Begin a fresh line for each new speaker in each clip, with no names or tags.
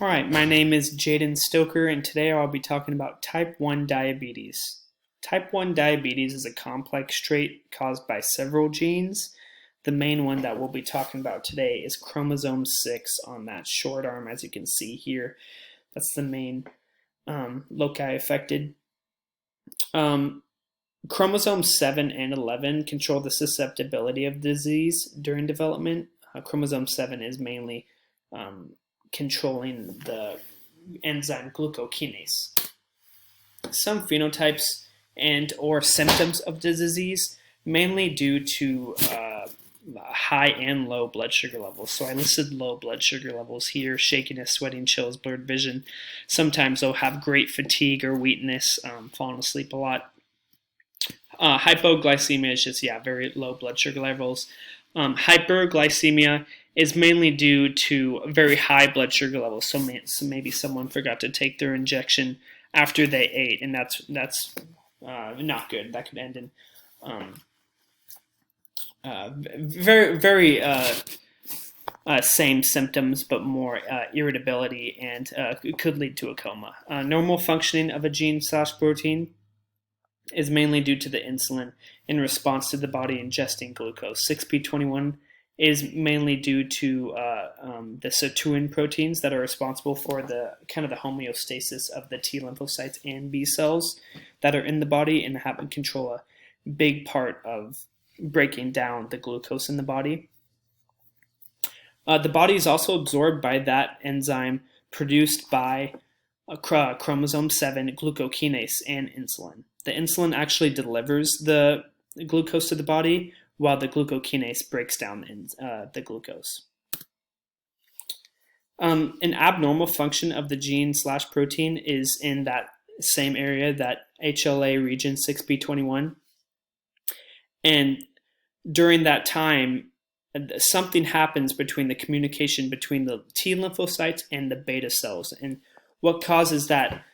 All right, my name is Jaden Stoker, and today I'll be talking about type 1 diabetes. Type 1 diabetes is a complex trait caused by several genes. The main one that we'll be talking about today is chromosome 6 on that short arm, as you can see here. That's the main loci affected. Um, Chromosome 7 and 11 control the susceptibility of disease during development. Chromosome 7 is mainly controlling the enzyme glucokinase. Some phenotypes and or symptoms of the disease mainly due to high and low blood sugar levels. So I listed low blood sugar levels here: shakiness, sweating, chills, blurred vision. Sometimes they'll have great fatigue or weakness, falling asleep a lot. Hypoglycemia is just, very low blood sugar levels. Hyperglycemia is mainly due to very high blood sugar levels. So maybe someone forgot to take their injection after they ate, and that's not good. That could end in very same symptoms, but more irritability, and could lead to a coma. Normal functioning of a gene/protein is mainly due to the insulin in response to the body ingesting glucose. 6p21 is mainly due to the sirtuin proteins that are responsible for the homeostasis of the T lymphocytes and B cells that are in the body and control a big part of breaking down the glucose in the body. The body is also absorbed by that enzyme produced by chromosome 7 glucokinase and insulin. The insulin actually delivers the glucose to the body, while the glucokinase breaks down the glucose. An abnormal function of the gene/protein is in that same area, that HLA region 6p21. And during that time, something happens between the communication between the T lymphocytes and the beta cells. And what causes that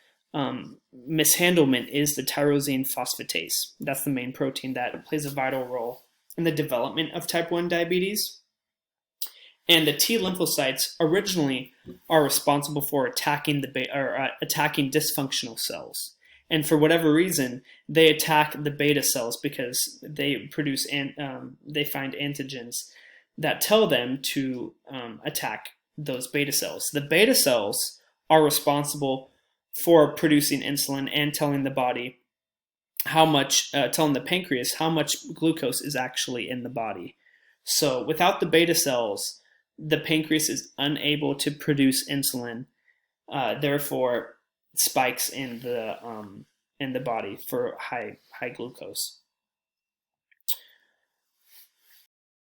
mishandlement is the tyrosine phosphatase. That's the main protein that plays a vital role in the development of type 1 diabetes. And the T lymphocytes originally are responsible for attacking attacking dysfunctional cells. And for whatever reason, they attack the beta cells because they produce they find antigens that tell them to attack those beta cells. The beta cells are responsible for producing insulin and telling the body telling the pancreas how much glucose is actually in the body. So without the beta cells, the pancreas is unable to produce insulin, therefore spikes in the body for high glucose.